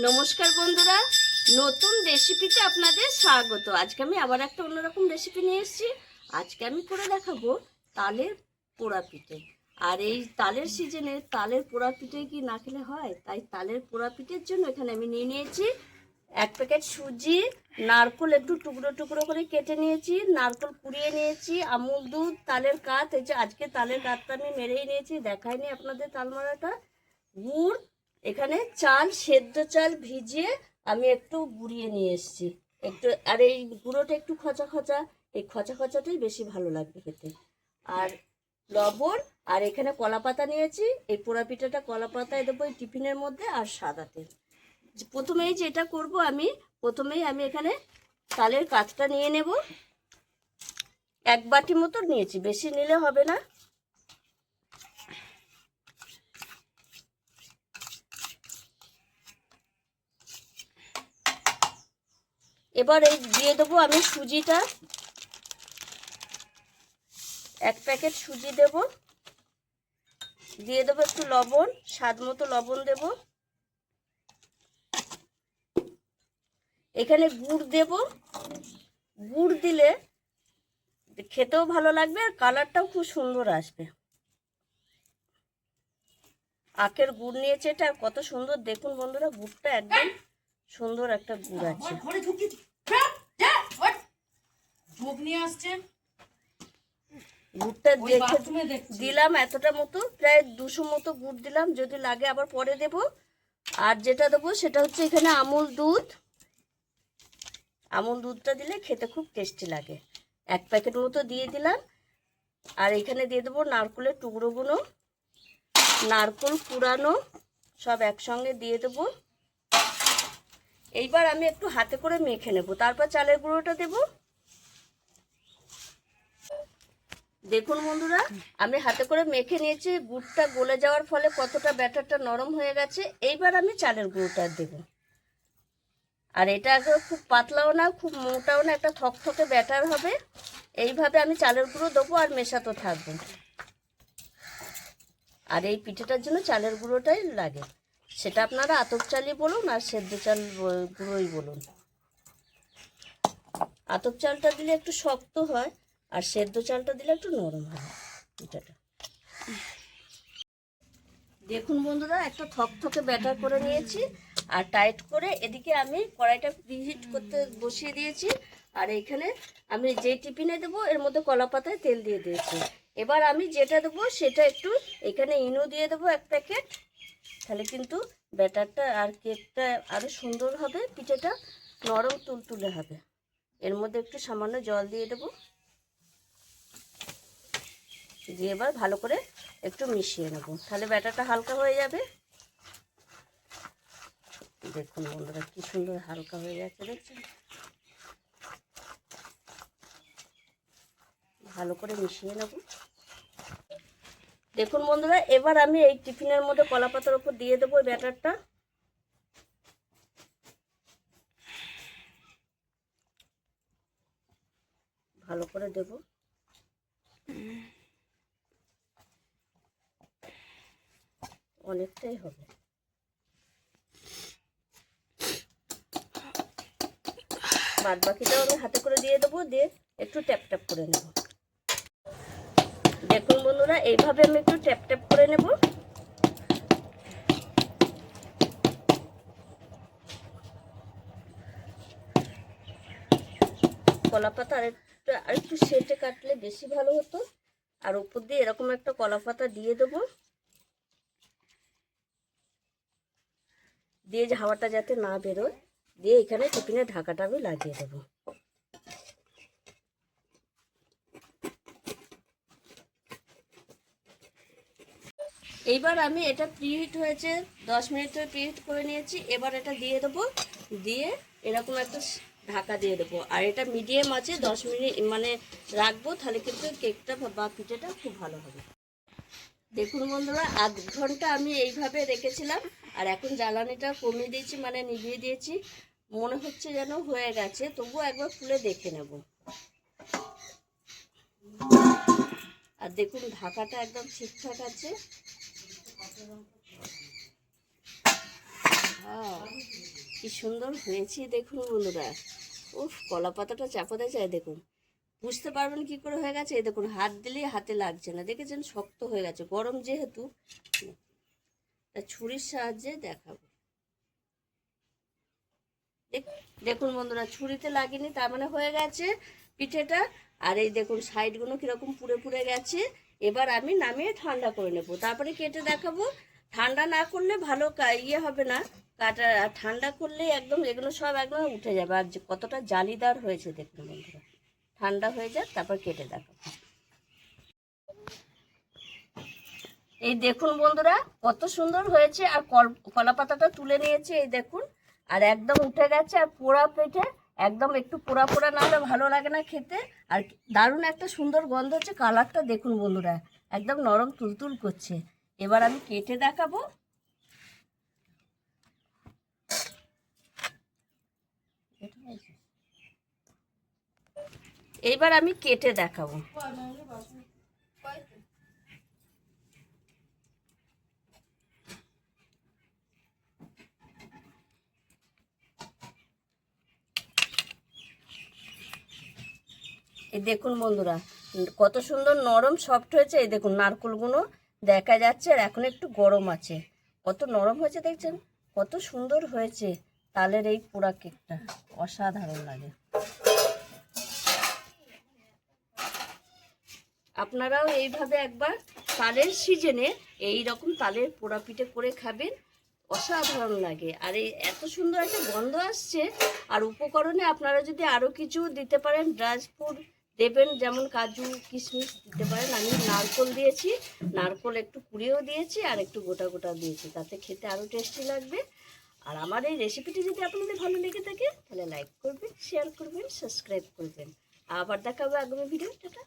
নমস্কার বন্ধুরা, নতুন রেসিপিতে আপনাদের স্বাগত। আজকে আমি আবার একটা অন্যরকম রেসিপি নিয়ে এসেছি। আজকে আমি করে দেখাবো তালের পোড়া পিঠে। আর এই তালের সিজনে তালের পোড়া পিঠে কি না খেলে হয়, তাই তালের পোড়া পিঠের জন্য এখানে আমি নিয়ে নিয়েছি 1 প্যাকেট সুজি, নারকেল একটু টুকরো টুকরো করে কেটে নিয়েছি, নারকেল কুড়িয়ে নিয়েছি, আমুল দুধ, তালের কাঠ। এই যে আজকে তালের কাঠটা আমি মেরেই নিয়েছি, দেখাইনি আপনাদের তাল মারাটা। গুড়, এখানে চাল, সেদ্ধ চাল ভিজিয়ে আমি একটু গুঁড়িয়ে নিয়ে এসেছি একটু। আর এই গুঁড়োটা একটু খচা খচা, এই খচা খচাটাই বেশি ভালো লাগবে খেতে। আর লবণ, আর এখানে কলা পাতা নিয়েছি। এই পোড়া পিঠাটা কলা পাতায় দেবো এই টিফিনের মধ্যে, আর সাদা তেল। প্রথমেই যেটা করব, প্রথমেই আমি এখানে তালের কাঠটা নিয়ে নেব। 1 বাটি মতো নিয়েছি, বেশি নিলে হবে না। এবার এই দিয়ে দেবো আমি সুজিটা, 1 প্যাকেট সুজি দেব। দিয়ে দেবো একটু লবণ, স্বাদ মতো লবণ দেব। এখানে গুড় দেব। গুড় দিলে খেতেও ভালো লাগবে আর কালারটাও খুব সুন্দর আসবে। আখের গুড় নিয়েছে, এটা কত সুন্দর দেখুন বন্ধুরা, গুড়টা একদম সুন্দর একটা গুড় আছে। গুড়টা দেখে দিলাম এতটা মতো, প্রায় 200 মতো গুড় দিলাম, যদি লাগে আবার পরে দেব। আর যেটা দেবো সেটা হচ্ছে এখানে আমুল দুধ। আমুল দুধটা দিলে খেতে খুব টেস্টি লাগে। 1 প্যাকেট মতো দিয়ে দিলাম। আর এখানে দিয়ে দেবো নারকেলের টুকরোগুলো, নারকেল কুড়ানো, সব একসঙ্গে দিয়ে দেবো। এইবার আমি একটু হাতে করে মেখে নেব, তারপর চালের গুঁড়োটা দেব। দেখুন বন্ধুরা, আমি হাতে করে মেখে নিয়েছি। গুড়টা গলে যাওয়ার ফলে কতটা ব্যাটারটা নরম হয়ে গেছে। এইবার আমি চালের গুঁড়োটা দেব। আর এটা খুব পাতলাও না, খুব মোটাও না, একটা থকথকে ব্যাটার হবে। এইভাবে আমি চালের গুঁড়ো দেবো আর মেশাতে থাকবো। আর এই পিঠেটার জন্য চালের গুঁড়োটাই লাগে, সেটা আপনারা আতপ চালই বলুন আর সেদ্ধ চাল গুঁড়োই বলুন। আতপ চালটা দিলে একটু শক্ত হয়, আর সেদ্ধ চালটা দিলে একটু নরম হয় পিঠাটা। দেখুন বন্ধুরা, একটা থকথকে ব্যাটার করে নিয়েছি। আর টাইট করে এদিকে আমি কড়াইটা প্রিহিট করতে বসিয়ে দিয়েছি। আর এইখানে আমি যে টিফিনে দেবো এর মধ্যে কলা পাতায় তেল দিয়ে দিয়েছি। এবার আমি যেটা দেবো সেটা একটু এখানে ইনো দিয়ে দেবো 1 প্যাকেট। তাহলে কিন্তু ব্যাটারটা আর কেকটা আরও সুন্দর হবে, পিঠেটা নরম তুলতুলে হবে। এর মধ্যে একটু সামান্য জল দিয়ে দেবো, দিয়ে এবার ভালো করে একটু মিশিয়ে নেব, তাহলে ব্যাটারটা হালকা হয়ে যাবে। দেখুন বন্ধুরা, কি সুন্দর হালকা হয়ে যাচ্ছে, দেখছেন? ভালো করে মিশিয়ে নেব। দেখুন বন্ধুরা, এবার আমি এই টিফিনের মধ্যে কলা পাতার উপর দিয়ে দেবো ব্যাটারটা। ভালো করে দেব। অনেকটাই হবে। বাদ বাকিটাও আমি হাতে করে দিয়ে দেবো, দিয়ে একটু ট্যাপ ট্যাপ করে নেব। দেখুন বন্ধুরা, এইভাবে আমি একটু ট্যাপ ট্যাপ করে নেব। কলা পাতা আরেকটু সেটে কাটলে বেশি ভালো হতো। আর উপর দিয়ে এরকম একটা কলা পাতা দিয়ে দেবো, দিয়ে যে হাওয়াটা যাতে না বেরোয়, দিয়ে এখানে টিফিনের ঢাকাটা আমি লাগিয়ে দেবো। এইবার আমি এটা প্রিহিট হয়েছে, 10 মিনিট ধরে প্রিহিট করে নিয়েছি। এবার এটা দিয়ে দেবো, দিয়ে এরকম একটা ঢাকা দিয়ে দেবো। আর এটা মিডিয়াম আছে 10 মিনিট মানে রাখবো, তাহলে কিন্তু কেকটা বা পিঠেটা খুব ভালো হবে। দেখুন বন্ধুরা, আধ ঘন্টা আমি এইভাবে রেখেছিলাম। আর এখন জ্বালানিটা কমিয়ে দিয়েছি, মানে নিভিয়ে দিয়েছি। মনে হচ্ছে যেন হয়ে গেছে, তবুও একবার খুলে দেখে নেব। আর দেখুন ঢাকাটা একদম ঠিকঠাক আছে। হ্যাঁ, কি সুন্দর হয়েছে দেখুন বন্ধুরা। উফ, কলা পাতাটা চাপাতে চাই দেখুন, বুঝতে পারবেন কি করে হয়ে গেছে। এই দেখুন, হাত দিলেই হাতে লাগছে না, দেখেছেন শক্ত হয়ে গেছে, গরম যেহেতু। তা ছুরির সাহায্যে দেখাবো। দেখুন বন্ধুরা, ছুরিতে লাগেনি, তার মানে হয়ে গেছে পিঠেটা। আর এই দেখুন সাইডগুলো কিরকম পুড়ে পুড়ে গেছে। এবার আমি নামিয়ে ঠান্ডা করে নেব, তারপরে কেটে দেখাবো। ঠান্ডা না করলে ভালো ইয়ে হবে না কাটা, আর ঠান্ডা করলে একদম এগুলো সব একদম উঠে যাবে। আর কতটা জালিদার হয়েছে দেখুন বন্ধুরা। ঠান্ডা হয়ে যাক, তারপর কেটে দেখাবো। এই দেখুন বন্ধুরা, কত সুন্দর হয়েছে। আর কলা পাতাটা তুলে নিয়েছে, এই দেখুন। আর একদম উঠে গেছে। আর পোড়া পিঠে একদম একটু পোড়া পোড়া না হলে ভালো লাগে না খেতে। আর দারুণ একটা সুন্দর গন্ধ হচ্ছে, কালারটা দেখুন বন্ধুরা, একদম নরম তুলতুল করছে। এবার আমি কেটে দেখাবো। এইবার আমি কেটে দেখাবো। এই দেখুন বন্ধুরা, কত সুন্দর নরম সফট হয়েছে। এই দেখুন নারকেলগুলো দেখা যাচ্ছে, আর এখন একটু গরম আছে। কত নরম হয়েছে দেখছেন, কত সুন্দর হয়েছে তালের এই পোড়া কেকটা, অসাধারণ লাগে। আপনারাও এইভাবে একবার তালের সিজনে এই রকম তালের পোড়া পিঠে করে খাবেন, অসাধারণ লাগে। আর এই এত সুন্দর একটা গন্ধ আসছে। আর উপকরণে আপনারা যদি আরও কিছু দিতে পারেন, ড্রাই ফ্রুট দেবেন, যেমন কাজু কিশমিশ দিতে পারেন। আমি নারকেল দিয়েছি, নারকেল একটু কুড়িয়েও দিয়েছি, আর একটু গোটা গোটা দিয়েছি, তাতে খেতে আরও টেস্টি লাগবে। আর আমার এই রেসিপিটি যদি আপনাদের ভালো লেগে থাকে, তাহলে লাইক করবেন, শেয়ার করবেন, সাবস্ক্রাইব করবেন। আবার দেখা হবে আগামী ভিডিও। টাটা।